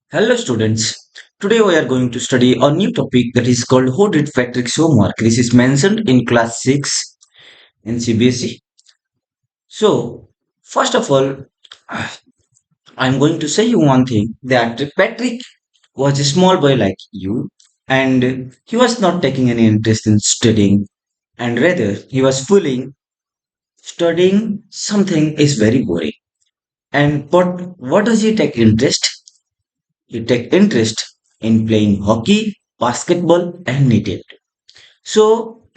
Hello students. Today we are going to study a new topic that is called Who Did Patrick's Homework. This is mentioned in class 6 in CBSE. So, first of all, I'm going to say you one thing that Patrick was a small boy like you and he was not taking any interest in studying and rather he was feeling studying something is very boring. And but what does he take interest? He take interest in playing hockey, basketball, and knitting. So,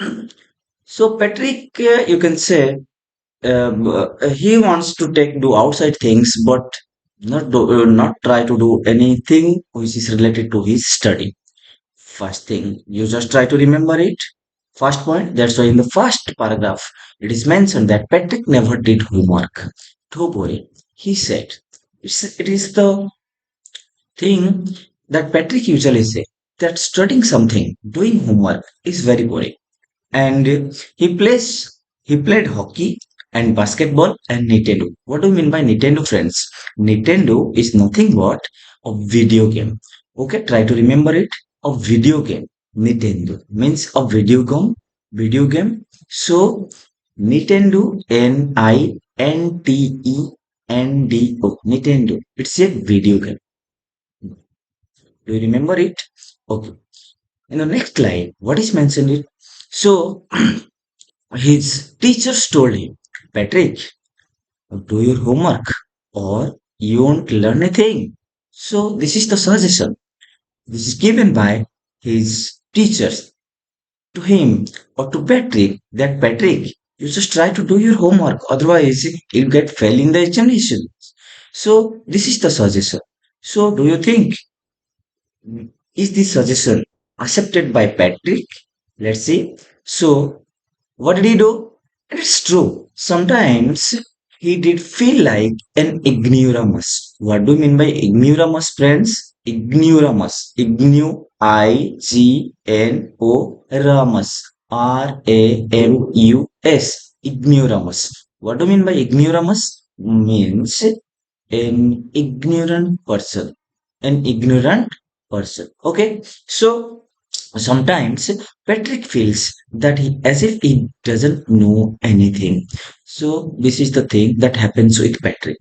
so Patrick, you can say he wants to take do outside things, but not try to do anything which is related to his study. First thing, you just try to remember it. First point. That's why in the first paragraph it is mentioned that Patrick never did homework. Too boring. He said, it is the thing that Patrick usually say that studying something, doing homework is very boring. And he played hockey and basketball and Nintendo. What do you mean by Nintendo, friends? Nintendo is nothing but a video game. Okay, try to remember it. A video game. Nintendo means a video game. So Nintendo, Nintendo. Nintendo. It's a video game. Do you remember it? Okay. In the next line, what is mentioned it? So his teachers told him, Patrick, do your homework or you won't learn a thing. So this is the suggestion. This is given by his teachers to him or to Patrick that Patrick, you just try to do your homework, otherwise you'll get fail in the examination. So this is the suggestion. So do you think is this suggestion accepted by Patrick? Let's see. So, what did he do? It's true. Sometimes he did feel like an ignoramus. What do you mean by ignoramus, friends? Ignoramus. I-G-N-O Ramus. R-A-M-U-S. Ignoramus. What do you mean by ignoramus? Means an ignorant person. An ignorant person. Okay. So sometimes Patrick feels that he as if he doesn't know anything. So this is the thing that happens with Patrick.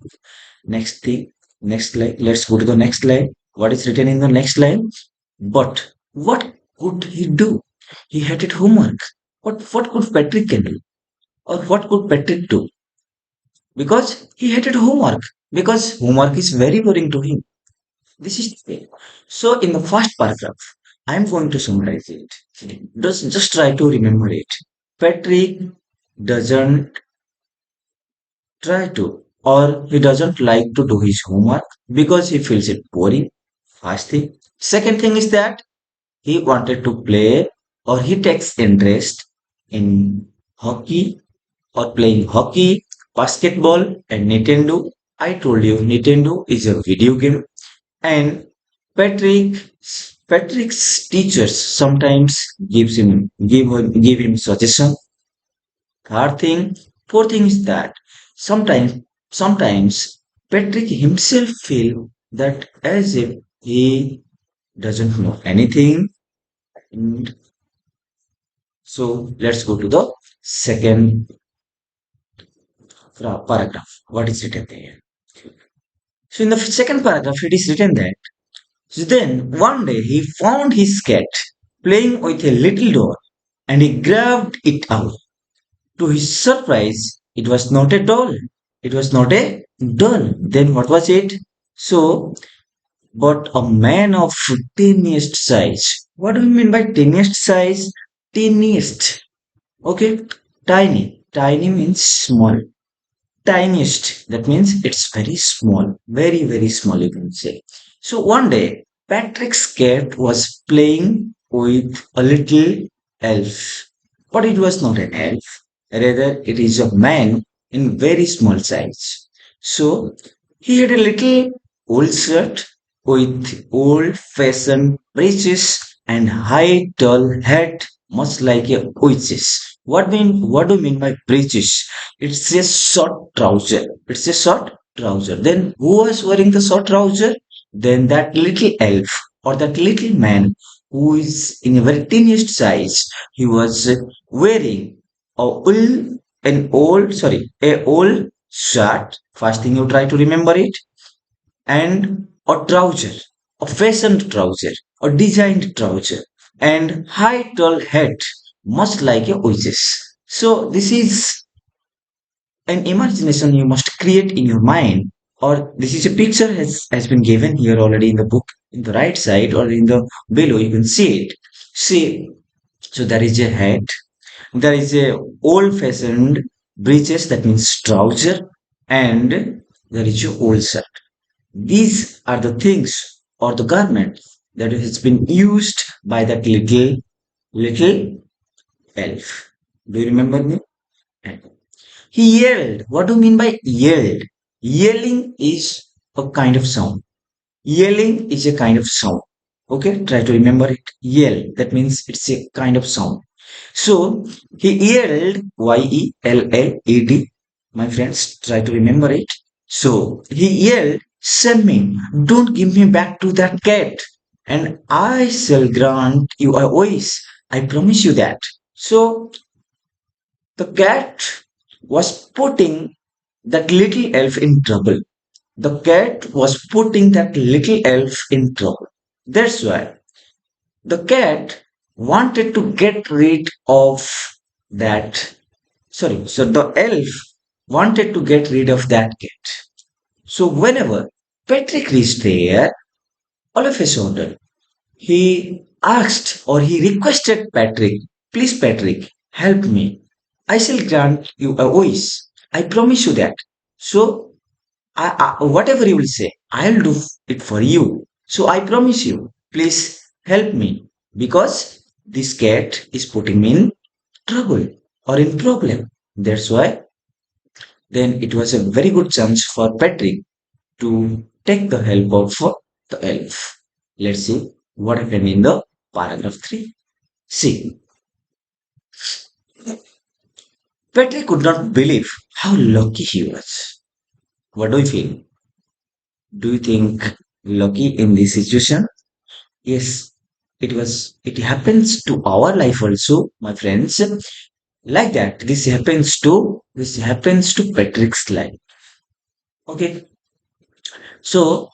Next thing, next line. Let's go to the next line. What is written in the next line? But what could he do? He had it homework. What could Patrick can do? Or what could Patrick do? Because he hated homework. Because homework is very boring to him. This is the thing. So in the first paragraph, I'm going to summarize it. Just try to remember it. Patrick doesn't try to, or he doesn't like to do his homework because he feels it boring. First thing. Second thing is that he wanted to play or he takes interest in hockey or playing hockey, basketball, and Nintendo. I told you Nintendo is a video game. And Patrick Patrick's teachers sometimes give him suggestion. Third thing, fourth thing is that sometimes Patrick himself feel that as if he doesn't know anything. And so let's go to the second paragraph. What is written there? So in the second paragraph, it is written that so then one day he found his cat playing with a little doll and he grabbed it out. To his surprise, it was not a doll. It was not a doll. Then what was it? So, but a man of tiniest size. What do you mean by tiniest size? Tiniest. Okay. Tiny. Tiny means small. Tiniest. That means it's very small. Very, very small, you can say. So one day, Patrick's cat was playing with a little elf. But it was not an elf. Rather, it is a man in very small size. So he had a little old shirt with old fashioned breeches and high tall hat, much like a witch's. What do you mean by breeches? It's a short trouser. It's a short trouser. Then who was wearing the short trouser? Then that little elf or that little man who is in a very tiniest size, he was wearing a old shirt. First thing you try to remember it, and a trouser, a fashioned trouser, a designed trouser, and high tall hat, much like a witch's. So this is an imagination you must create in your mind, or this is a picture has been given here already in the book in the right side or in the below you can see it. See, so there is a hat, there is a old fashioned breeches, that means trouser, and there is a old shirt. These are the things or the garments that has been used by that little elf. Do you remember me? He yelled. What do you mean by yelled? Yelling is a kind of sound. Yelling is a kind of sound. Okay, try to remember it. Yell. That means it's a kind of sound. So he yelled Yelled. My friends, try to remember it. So he yelled, "Send me! Don't give me back to that cat, and I shall grant you a voice. I promise you that." So the cat was putting that little elf in trouble. The cat was putting that little elf in trouble. That's why the cat wanted to get rid of that. Sorry, so the elf wanted to get rid of that cat. So whenever Patrick reached there, all of a sudden he asked or he requested Patrick, "Please, Patrick, help me. I shall grant you a voice. I promise you that." So, whatever you will say, I'll do it for you. So, I promise you, please help me because this cat is putting me in trouble or in problem. That's why then it was a very good chance for Patrick to take the help of the elf. Let's see what happened in the paragraph 3. See, Patrick could not believe how lucky he was. What do you feel? Do you think lucky in this situation? Yes, it happens to our life also, my friends. Like that, this happens to Patrick's life. Okay, so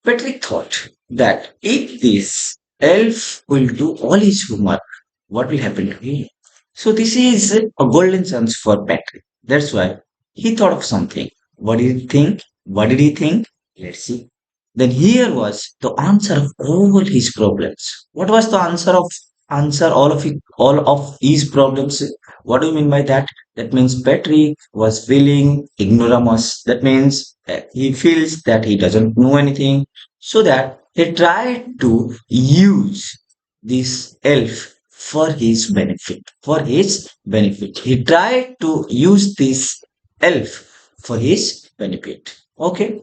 Patrick thought that if this elf will do all his homework, what will happen to him? So this is a golden chance for Patrick. That's why he thought of something. What did he think? What did he think? Let's see. Then here was the answer of all his problems. What was the answer all of his problems? What do you mean by that? That means Patrick was feeling ignoramus. That means he feels that he doesn't know anything. So that he tried to use this elf for his benefit. For his benefit. He tried to use this elf for his benefit. Okay.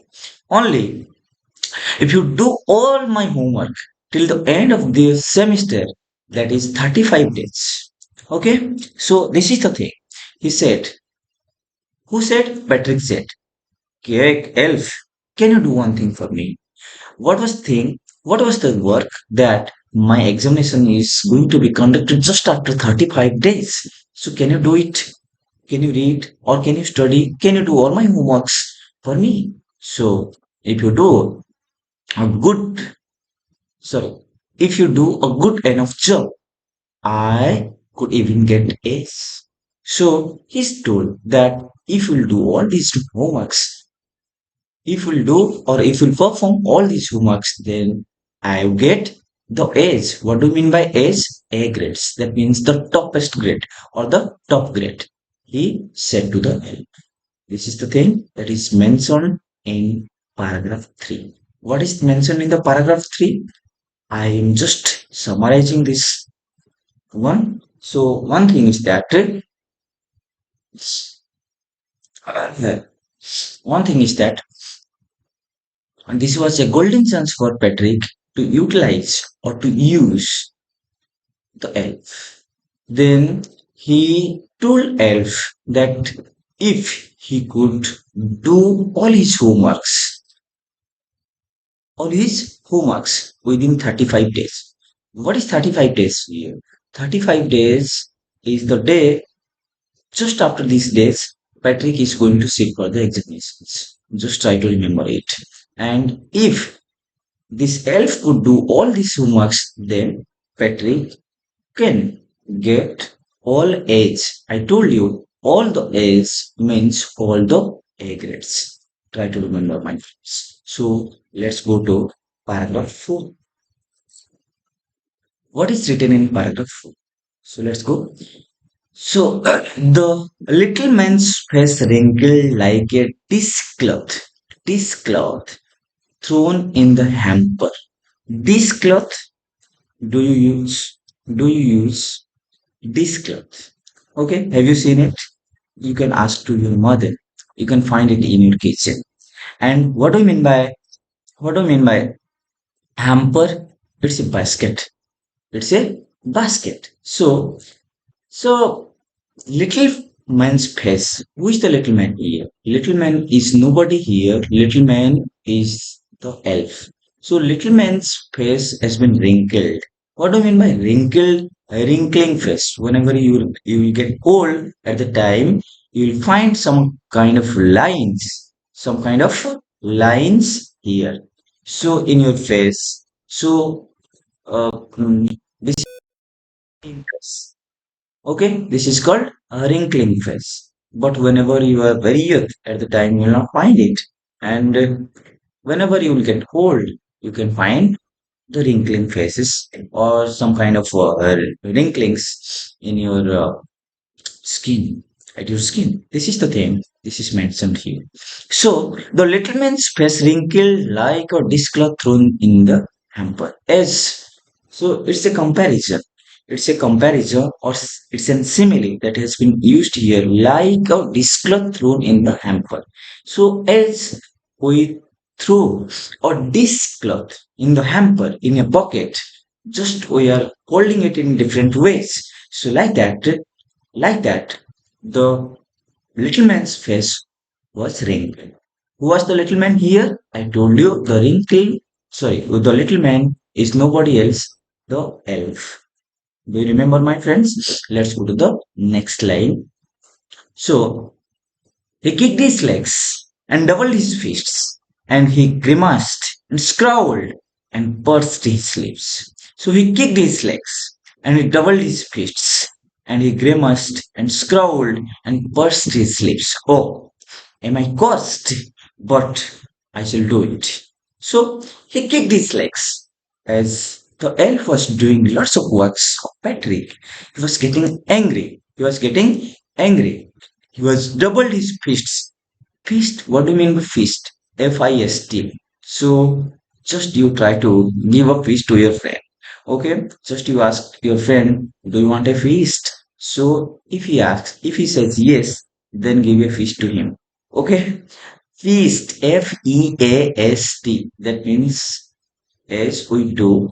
Only if you do all my homework till the end of the semester, that is 35 days. Okay. So this is the thing. He said, who said? Patrick said, "Okay, elf, can you do one thing for me? What was the work that my examination is going to be conducted just after 35 days? So can you do it? Can you read or can you study? Can you do all my homeworks for me? So if you do a good, sorry, if you do a good enough job, I could even get A's." So he's told that if you'll do all these homeworks, if you'll do or if you'll perform all these homeworks, then I will get the A's. What do you mean by A's? A grades. That means the toppest grade or the top grade. He said to the help. This is the thing that is mentioned in paragraph 3. What is mentioned in the paragraph 3? I am just summarizing this one. So one thing is that uh, one thing is that this was a golden chance for Patrick to utilize or to use the elf. Then he told elf that if he could do all his homeworks all his homeworks within 35 days. What is 35 days here? 35 days is the day just after these days, Patrick is going to sit for the examinations. Just try to remember it. And if this elf could do all these homeworks, then Patrick can get all A's. I told you, all the A's means all the A grades. Try to remember, my friends. So let's go to paragraph 4. What is written in paragraph 4? So let's go. So the little man's face wrinkled like a dishcloth thrown in the hamper. Dishcloth, do you use? Do you use dishcloth? Okay, have you seen it? You can ask to your mother. You can find it in your kitchen. And what do you mean by hamper? It's a basket. It's a basket. So little man's face. Who is the little man here? Little man is nobody here. Little man is the elf. So little man's face has been wrinkled. What do you mean by wrinkled? A wrinkling face. Whenever you will get cold at the time, you will find some kind of lines. Some kind of lines here. So in your face. So this is okay, this is called a wrinkling face. But whenever you are very young at the time, you will not find it. And whenever you will get old, you can find the wrinkling faces or some kind of wrinklings in your skin, at your skin. This is the thing. This is mentioned here. So the little man's face wrinkled like a dishcloth thrown in the hamper. As so, it's a comparison. It's a comparison or it's a simile that has been used here, like a dishcloth thrown in the hamper. So as we throw a dishcloth in the hamper in a pocket, just we are holding it in different ways. So like that, the little man's face was wrinkled. Who was the little man here? I told you the little man is nobody else, the elf. Do you remember, my friends? Let's go to the next line. So he kicked his legs and doubled his fists, and he grimaced and scowled and pursed his lips. So he kicked his legs and he doubled his fists, and he grimaced and scowled and pursed his lips. Oh, am I cursed? But I shall do it. So he kicked his legs as the elf was doing lots of works of Patrick. He was getting angry. He was getting angry. He was doubled his fists. Fist? What do you mean by fist? Fist. So just you try to give a feast to your friend. Okay? Just you ask your friend, do you want a feast? So if he says yes, then give a feast to him. Okay? Feast, Feast. That means as we do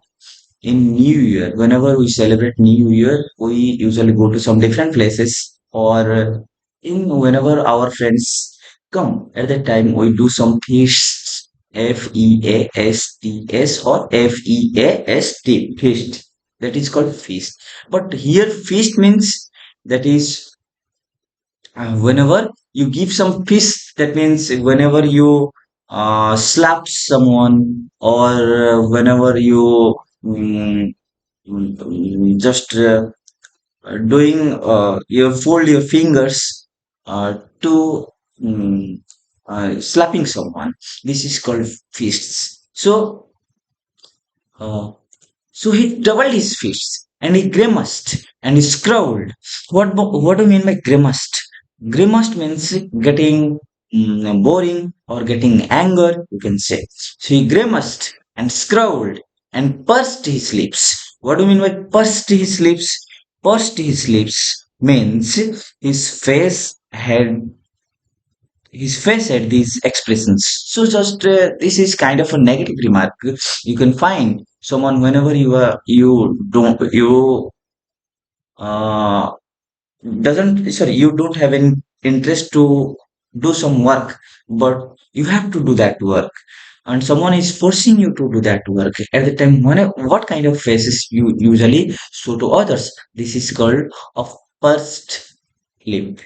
in New Year, whenever we celebrate New Year, we usually go to some different places or in whenever our friends come at that time we do some feasts, Feasts or Feast, feast. That is called feast. But here feast means that is whenever you give some feast, that means whenever you slap someone or whenever you mm, just doing you fold your fingers to mm, slapping someone. This is called fists. Uh, so he doubled his fists and he grimaced and he scowled. What do you mean by grimaced? Grimaced means getting boring or getting anger, you can say. So he grimaced and scowled and pursed his lips. What do you mean by pursed his lips? Pursed his lips means his face had these expressions. So just this is kind of a negative remark. You can find someone whenever uh, you don't have an interest to do some work, but you have to do that work. and someone is forcing you to do that work at the time, what kind of faces you usually show to others? This is called a pursed lip.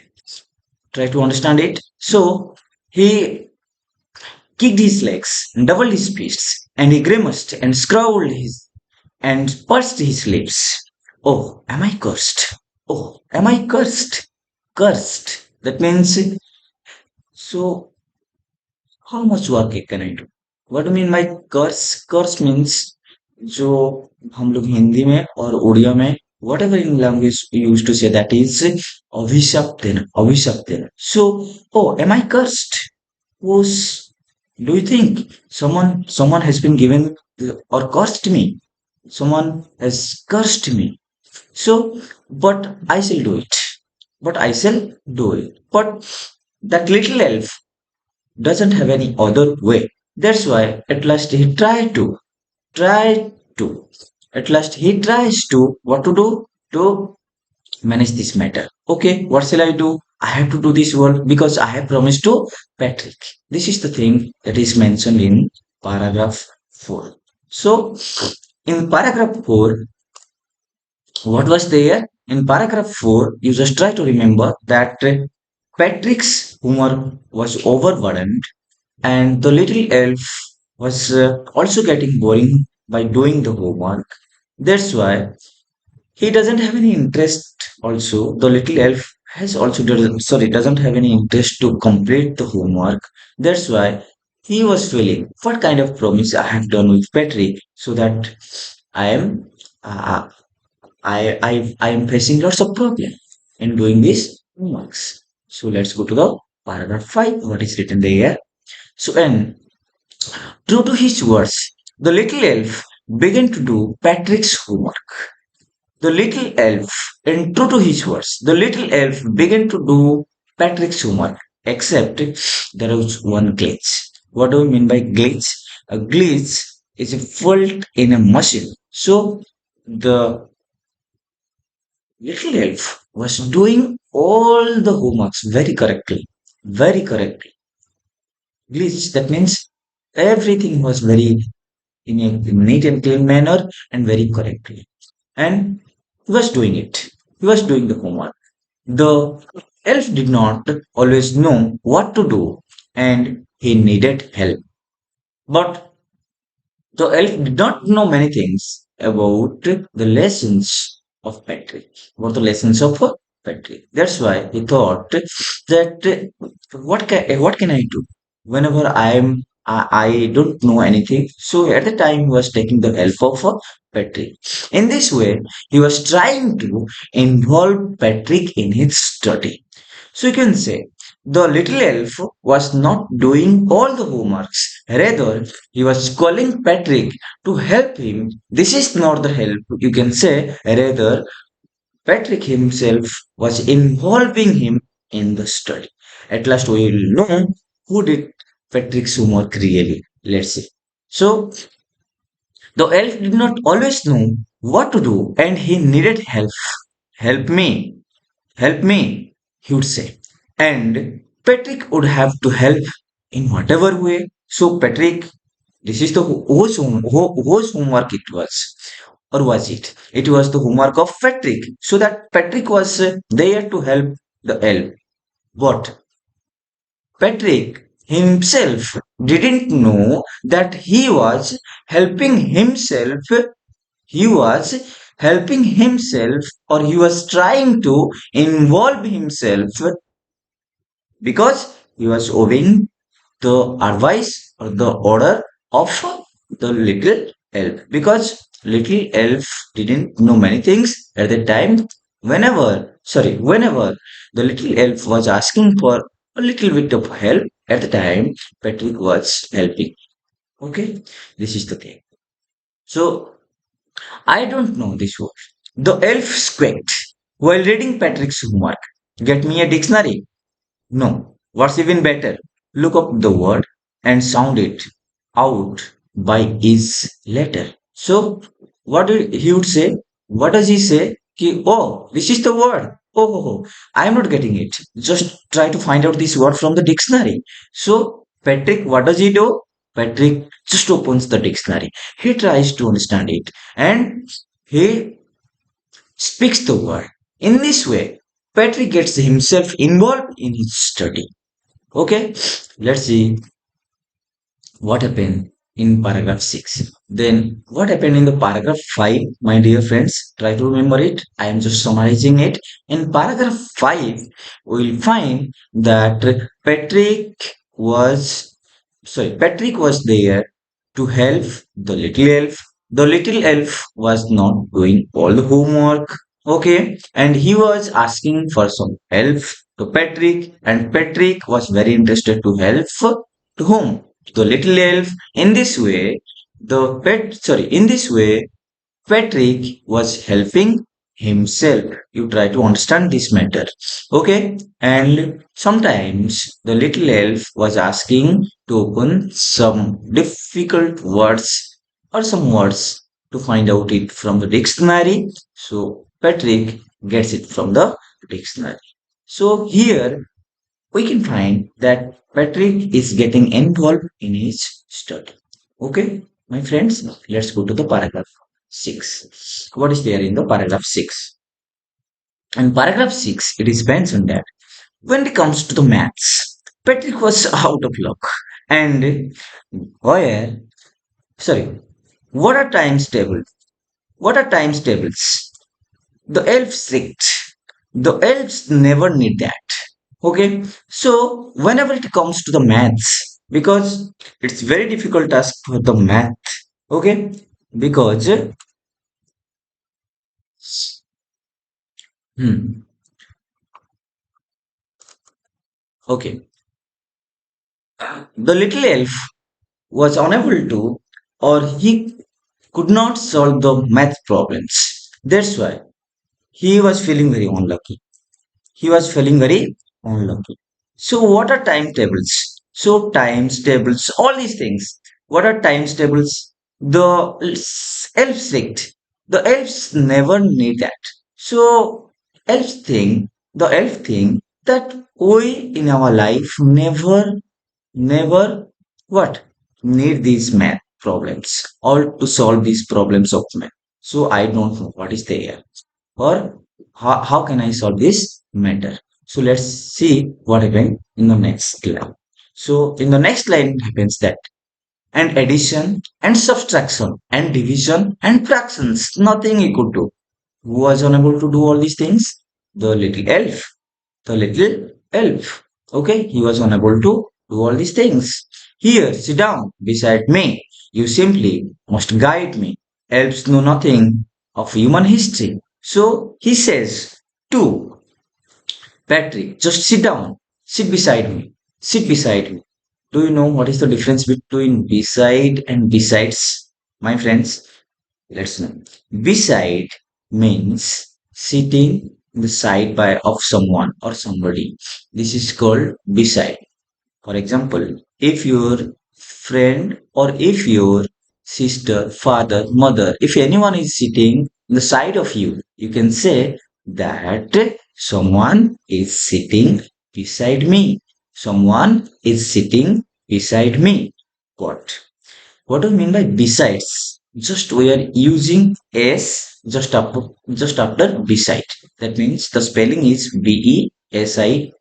Try to understand it. So he kicked his legs, doubled his fists, and he grimaced and scowled his and pursed his lips. Oh, am I cursed? Oh, am I cursed? Cursed. That means, so how much work can I do? What do you mean by curse? Curse means जो हम लोग हिंदी में और उड़िया में whatever in language we used to say, that is अभिशाप देना, अभिशाप देना. So, oh, am I cursed? Was, do you think someone has been given or cursed me? Someone has cursed me. So, but I shall do it. But I shall do it. But that little elf doesn't have any other way. That's why at last he try to. At last he tries to, what to do? To manage this matter. Okay, what shall I do? I have to do this work because I have promised to Patrick. This is the thing that is mentioned in paragraph 4. So, in paragraph 4, what was there? In paragraph 4, you just try to remember that Patrick's homework was overburdened and the little elf was also getting boring by doing the homework. That's why he doesn't have any interest. Also, the little elf has also doesn't have any interest to complete the homework. That's why he was feeling what kind of promise I have done with Patrick, so that I am uh, I am facing lots of problem in doing these homeworks. So let's go to the paragraph 5. What is written there? So, and true to his words, the little elf began to do Patrick's homework. The little elf, and true to his words, the little elf began to do Patrick's homework, except there was one glitch. What do we mean by glitch? A glitch is a fault in a machine. So, the little elf was doing all the homeworks very correctly. Very correctly. Glitch, that means everything was very in a neat and clean manner and very correctly. And he was doing it. He was doing the homework. The elf did not always know what to do and he needed help. But the elf did not know many things about the lessons of Patrick, about the lessons of Patrick. That's why he thought that what can I do whenever I don't know anything. So at the time he was taking the help of Patrick. In this way, he was trying to involve Patrick in his study. So you can say the little elf was not doing all the homeworks. Rather, he was calling Patrick to help him. This is not the help, you can say. Rather, Patrick himself was involving him in the study. At last, we will know who did Patrick's homework really. Let's see. So, the elf did not always know what to do and he needed help. Help me. Help me, he would say. And Patrick would have to help in whatever way. So, Patrick, this is the whose homework it was. Or was it? It was the homework of Patrick. So that Patrick was there to help the elf. But Patrick himself didn't know that he was helping himself. He was helping himself, or he was trying to involve himself because he was obeying the advice or the order of the little elf. Because little elf didn't know many things at the time. Whenever the little elf was asking for a little bit of help, at the time Patrick was helping. Okay, this is the thing. So I don't know this word. The elf squeaked while reading Patrick's homework. Get me a dictionary. No, what's even better? Look up the word and sound it out by his letter. So, what did he would say? What does he say? Ki, oh, this is the word. Oh, I am not getting it. Just try to find out this word from the dictionary. So, Patrick, what does he do? Patrick just opens the dictionary. He tries to understand it and he speaks the word. In this way, Patrick gets himself involved in his study. Okay, let's see what happened in paragraph 6. Then, what happened in the paragraph 5, my dear friends? Try to remember it. I am just summarizing it. In paragraph 5, we will find that Patrick was there to help the little elf. The little elf was not doing all the homework. Okay, and he was asking for some help to Patrick, and Patrick was very interested to help to whom? The little elf. In this way, Patrick was helping himself. You try to understand this matter. Okay. And sometimes the little elf was asking to open some difficult words or some words to find out it from the dictionary. So Patrick gets it from the dictionary. So here we can find that Patrick is getting involved in his study. Okay, my friends, let's go to the paragraph 6. What is there in the paragraph 6? In paragraph 6, it is mentioned that when it comes to the maths, Patrick was out of luck. And where, sorry, what are times tables? What are times tables? The elves strict. The elves never need that. Okay, so whenever it comes to the maths, because it's very difficult task for the math. Okay, because hmm, okay, the little elf was unable to, or he could not solve the math problems. That's why he was feeling very unlucky. He was feeling very unlucky. So, what are timetables? So, times tables, all these things. What are times tables? The elves sect. The elves never need that. So, the elf thing that we in our life never what need these math problems or to solve these problems of math. So, I don't know what is there or how can I solve this matter. So let's see what happened in the next line. So in the next line it happens that and addition and subtraction and division and fractions, nothing he could do. Who was unable to do all these things? The little elf. The little elf. Okay, he was unable to do all these things. Here, sit down beside me. You simply must guide me. Elves know nothing of human history. So he says to Patrick, just sit down. Sit beside me. Sit beside me. Do you know what is the difference between beside and besides? My friends, let's know. Beside means sitting in the side by of someone or somebody. This is called beside. For example, if your friend or if your sister, father, mother, if anyone is sitting in the side of you, you can say that someone is sitting beside me. Someone is sitting beside me. What? What do you mean by besides? Just we are using s just after beside. That means the spelling is besides.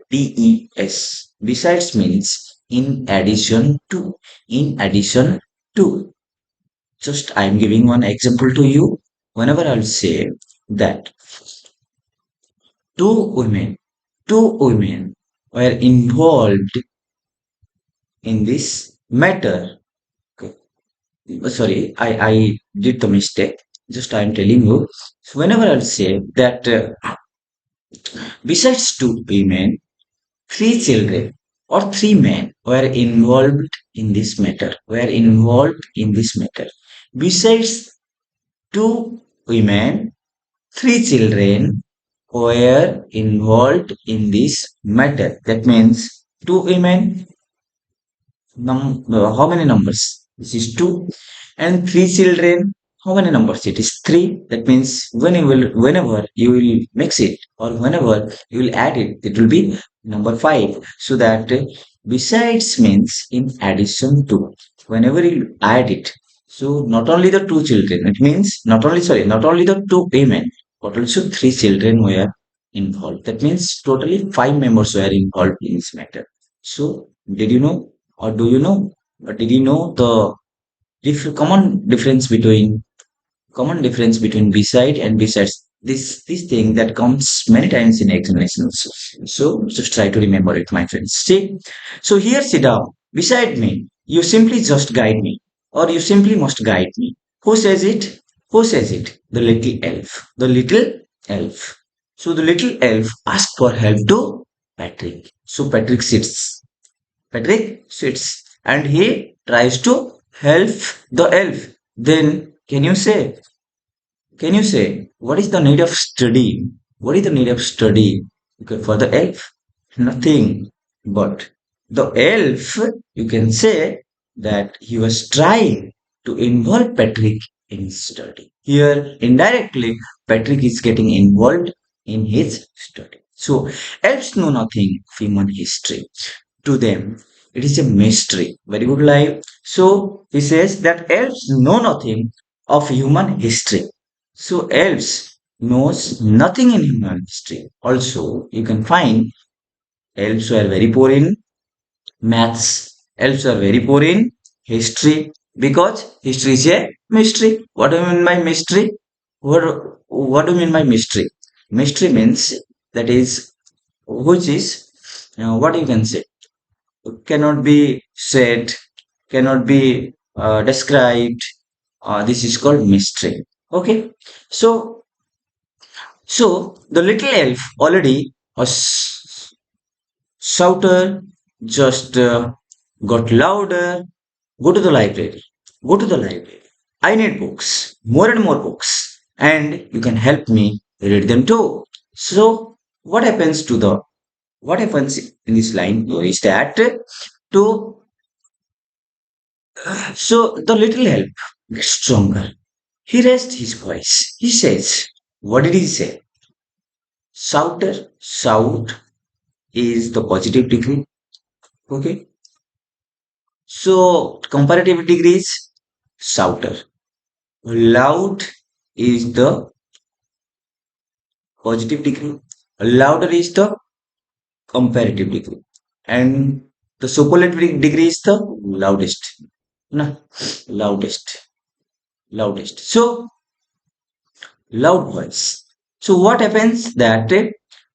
Besides means in addition to. In addition to. Just I am giving one example to you. Whenever I'll say that two women, two women were involved in this matter. Okay. Sorry, I did the mistake. Just I am telling you. So whenever I'll say that besides two women, three children or three men were involved in this matter. Were involved in this matter. Besides two women, three children were involved in this matter. That means two women, how many numbers? This is 2. And 3 children, how many numbers? It is 3. That means whenever you will mix it or whenever you will add it, it will be number 5. So that besides means in addition to. whenever you add it, so not only the two children, it means not only the two women, but also three children were involved. That means totally five members were involved in this matter. So did you know, or do you know, or did you know the common difference between beside and besides? This thing that comes many times in examinations. So just try to remember it, my friends. See, so here sit down beside me. You simply just guide me, or you simply must guide me. Who says it? Who says it? The little elf. The little elf. So the little elf asks for help to Patrick. So Patrick sits and he tries to help the elf. Then can you say what is the need of study? What is the need of study? Okay, for the elf? Nothing. But the elf, you can say that he was trying to involve Patrick in his study. Here, indirectly, Patrick is getting involved in his study. So, elves know nothing of human history. To them, it is a mystery. Very good line. So, he says that elves know nothing of human history. So elves knows nothing in human history. Also, you can find elves were very poor in maths. Elves are very poor in history because history is a mystery. What do you mean by mystery? What, what do you mean by mystery? Mystery means that is which is what you can say cannot be said, cannot be described. This is called mystery. Okay, so the little elf already was shouted, just got louder. Go to the library. Go to the library. I need books, more and more books, and you can help me read them too. So what happens in this line is that to so the little elf gets stronger. He raised his voice. He says, what did he say? Shout is the positive degree. Okay. So comparative degree is shouter. Loud is the positive degree. Louder is the comparative degree. And the superlative degree is the loudest. No, loudest. Loudest. So loud voice. So what happens that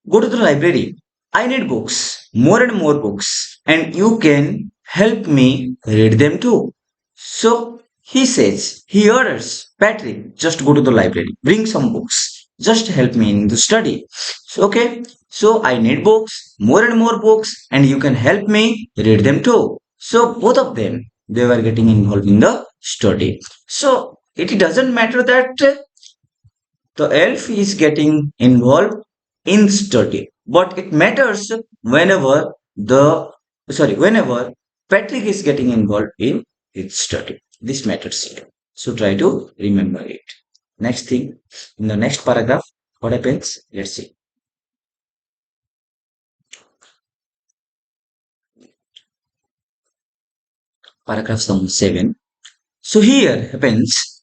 go to the library. I need books, more and more books, and you can help me read them too. So he orders, Patrick, just go to the library, bring some books, just help me in the study. So, okay, so I need books, more and more books, and you can help me read them too. So both of them, they were getting involved in the study. So it doesn't matter that the elf is getting involved in study, but it matters whenever Patrick is getting involved in his study. This matters here. So try to remember it. Next thing, in the next paragraph, what happens? Let's see. Paragraph number 7. So here happens,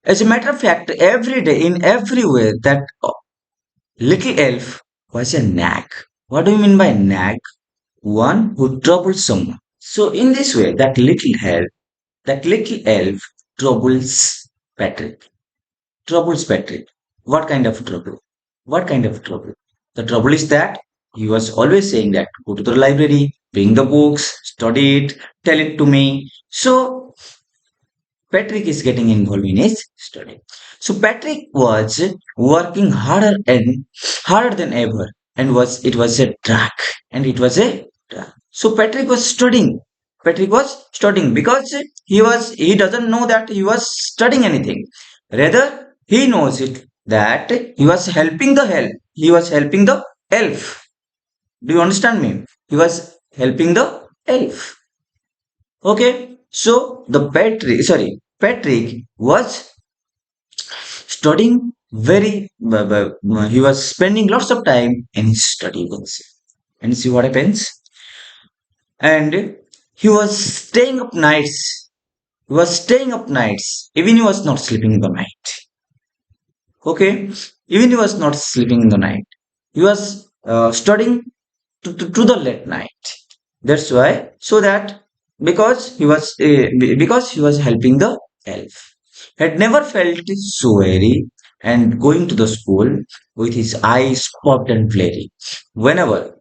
as a matter of fact, every day in every way that little elf was a nag. What do you mean by nag? One who troubles someone. So in this way, that little elf troubles Patrick. Troubles Patrick. What kind of trouble? What kind of trouble? The trouble is that he was always saying that go to the library, bring the books, study it, tell it to me. So Patrick is getting involved in his study. So Patrick was working harder than ever, and was a drag, and it was a drag. So Patrick was studying. Patrick was studying because he doesn't know that he was studying anything. Rather, he knows it that he was helping the elf. Do you understand me? He was helping the elf. Okay, so Patrick was studying he was spending lots of time in his study books. And see what happens? And he was staying up nights He was staying up nights, even he was not sleeping in the night. Okay, even he was not sleeping in the night. He was studying to the late night. That's why, so that because he was helping the elf, had never felt so weary and going to the school with his eyes popped and blurry. Whenever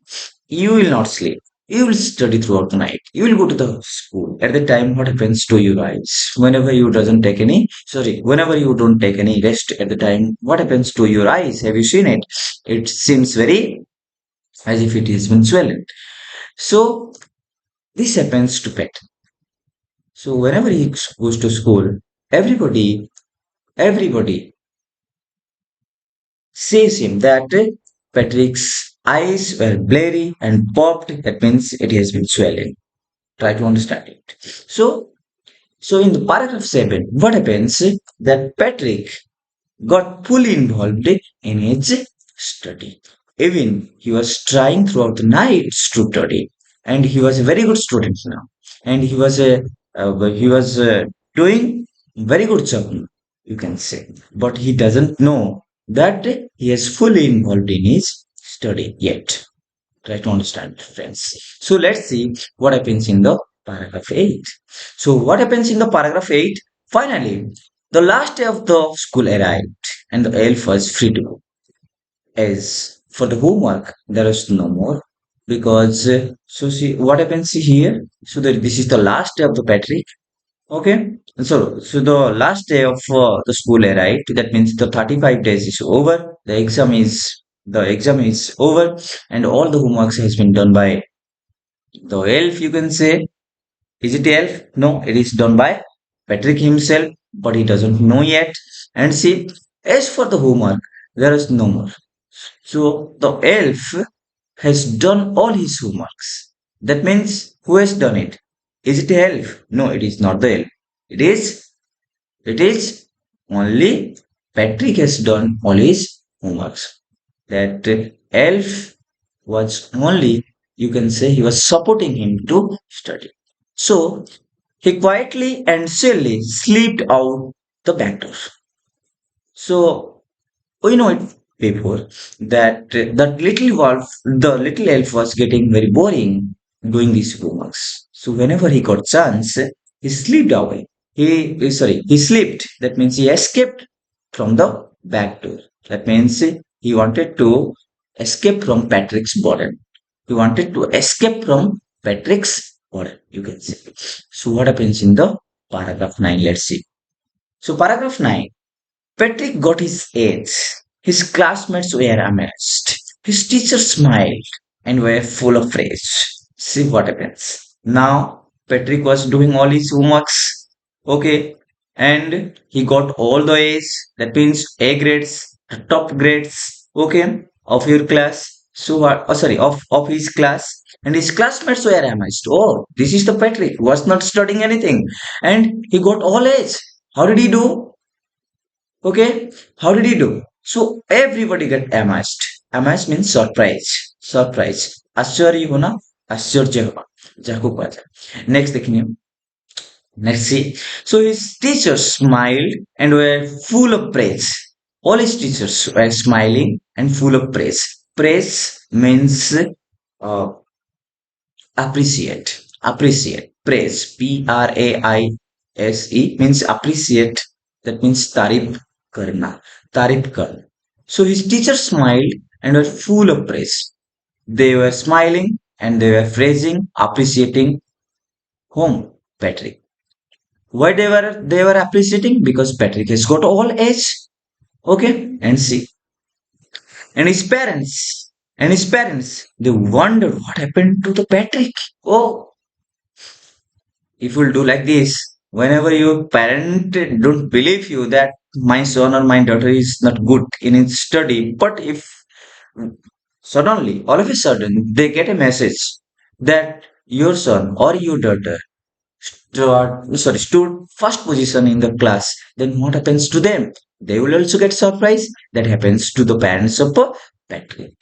you will not sleep, you will study throughout the night. You will go to the school. At the time, what happens to your eyes? Whenever you don't take any rest at the time, what happens to your eyes? Have you seen it? It seems very as if it has been swollen. So this happens to pet. So whenever he goes to school, everybody says him that Patrick's eyes were blurry and popped. That means it has been swollen. Try to understand it. So in the paragraph 7, what happens that Patrick got fully involved in his study. Even he was trying throughout the nights to study, and he was a very good student now, and he was doing very good job, you can say. But he doesn't know that he is fully involved in his study yet. Try to understand, friends. So let's see what happens in the paragraph 8. So what happens in the paragraph 8? Finally, the last day of the school arrived and the elf was free to go. As for the homework, there is no more because so see what happens here. So that this is the last day of the Patrick. Okay, so the last day of the school arrived. That means the 35 days is over. The exam is over, and all the homeworks has been done by the elf. You can say, is it elf? No, it is done by Patrick himself, but he doesn't know yet. And see, as for the homework, there is no more. So the elf has done all his homeworks. That means who has done it? Is it elf? No, it is not the elf. It is it is only Patrick has done all his homeworks. That elf was only, you can say, he was supporting him to study. So he quietly and silly slipped out the back door. So we know it before that the little elf was getting very boring doing these homeworks. So whenever he got chance, he slipped away. He slipped. That means he escaped from the back door. That means he wanted to escape from Patrick's burden. He wanted to escape from Patrick's burden, you can say. So what happens in the paragraph 9? Let's see. So paragraph 9. Patrick got his A's. His classmates were amazed. His teachers smiled and were full of praise. See what happens. Now, Patrick was doing all his homeworks. Okay. And he got all the A's. That means A grades, the top grades. Okay. Of your class. So, of his class. And his classmates were amazed. Oh, this is the Patrick who was not studying anything. And he got all A's. How did he do? Okay, how did he do? So everybody get amazed. Amazed means surprise. Surprise. आश्चर्य होना, आश्चर्य होना, जाको कहा जाए. Next देखिए. Next see. So his teachers smiled and were full of praise. All his teachers were smiling and full of praise. Praise means uh, appreciate, praise, praise means appreciate. That means tarif karna. So his teacher smiled and were full of praise. They were smiling and they were praising, appreciating whom? Patrick. Why they were appreciating? Because Patrick has got all age. Okay, and see, and his parents they wondered what happened to the Patrick. Oh, if you'll do like this, whenever your parent don't believe you that my son or my daughter is not good in his study, but if suddenly, all of a sudden, they get a message that your son or your daughter stood first position in the class, then what happens to them? They will also get surprised. That happens to the parents of Patrick.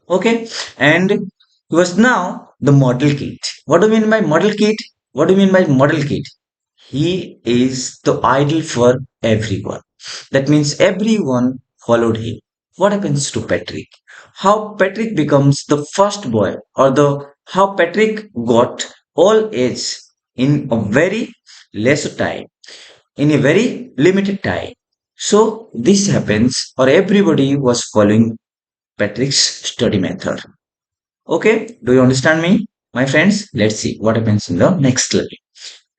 Okay, and he was now the model kid. What do you mean by model kid? What do you mean by model kid? He is the idol for everyone. That means everyone followed him. What happens to Patrick? How Patrick becomes the first boy, or the how Patrick got all A's in a very less time, in a very limited time. So this happens, or everybody was following Patrick's study method. Okay, do you understand me, my friends? Let's see what happens in the next level.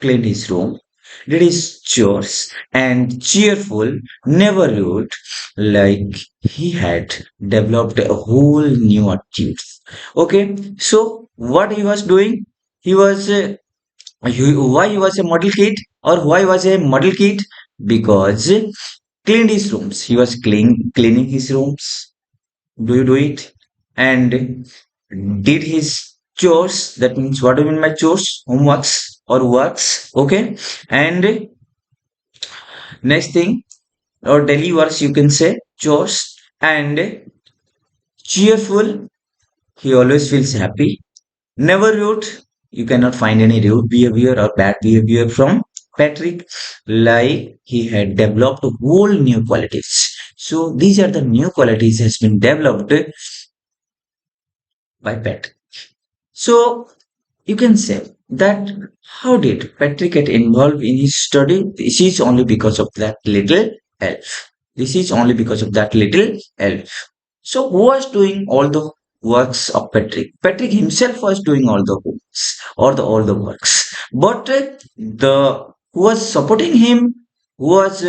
Cleaned his room, did his chores, and cheerful, never rude, like he had developed a whole new attitude. Okay, so what he was doing? He was why he was a model kid, or why was a model kid? Because cleaned his rooms. He was cleaning his rooms. Do you do it? And did his chores. That means what do you mean by chores? Homeworks or works. Okay. And next thing, or daily works, you can say chores. And cheerful. He always feels happy. Never rude. You cannot find any rude behavior or bad behavior from Patrick. Like he had developed a whole new qualities. So these are the new qualities has been developed by Patrick. So you can say that how did Patrick get involved in his study? This is only because of that little elf. This is only because of that little elf. So who was doing all the works of Patrick? Patrick himself was doing all the works or the all the works. But the who was supporting him was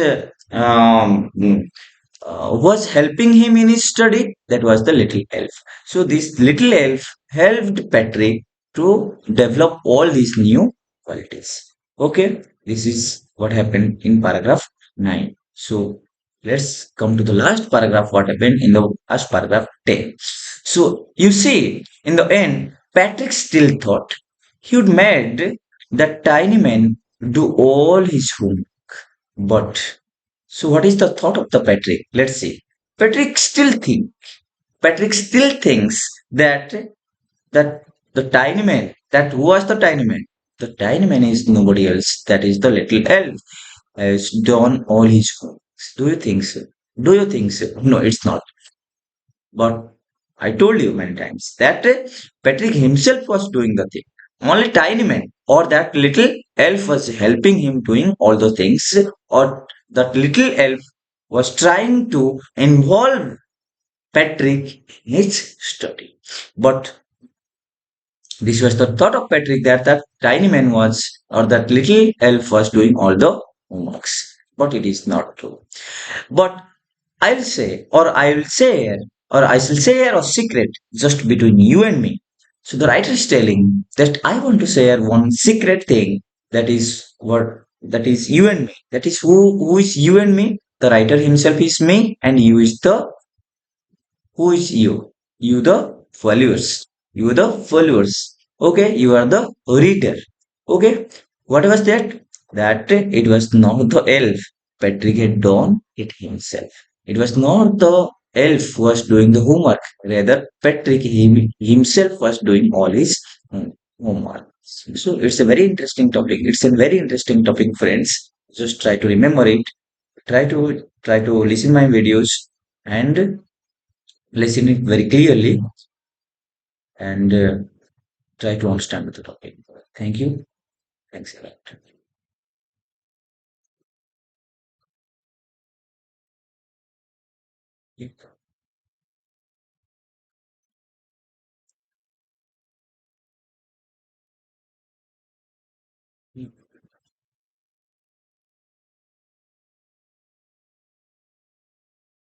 was helping him in his study. That was the little elf. So this little elf helped Patrick to develop all these new qualities. Okay, this is what happened in paragraph 9. So let's come to the last paragraph. What happened in the last paragraph 10? So you see, in the end, Patrick still thought he would made the tiny man do all his homework. But so what is the thought of the Patrick? Let's see. Patrick still think Patrick still thinks that that the tiny man, that who was the tiny man? The tiny man is nobody else. That is the little elf has done all his work. Do you think so? Do you think so? No, it's not. But I told you many times that Patrick himself was doing the thing. Only tiny man or that little elf was helping him doing all the things, or that little elf was trying to involve Patrick in his study. But this was the thought of Patrick that that tiny man was, or that little elf was doing all the homeworks. But it is not true. But I'll say, or I will say, or I shall share a secret just between you and me. So the writer is telling that I want to share one secret thing, that is what, that is you and me. That is who is you and me. The writer himself is me, and you is the who is you? You the followers. You the followers. Okay, you are the reader. Okay, what was that? That it was not the elf. Patrick had done it himself. It was not the elf who was doing the homework. Rather, Patrick himself was doing all his homework. So it's a very interesting topic. It's a very interesting topic, friends. Just try to remember it. Try to listen my videos and listen it very clearly, and try to understand the topic. Thank you. Thanks a lot.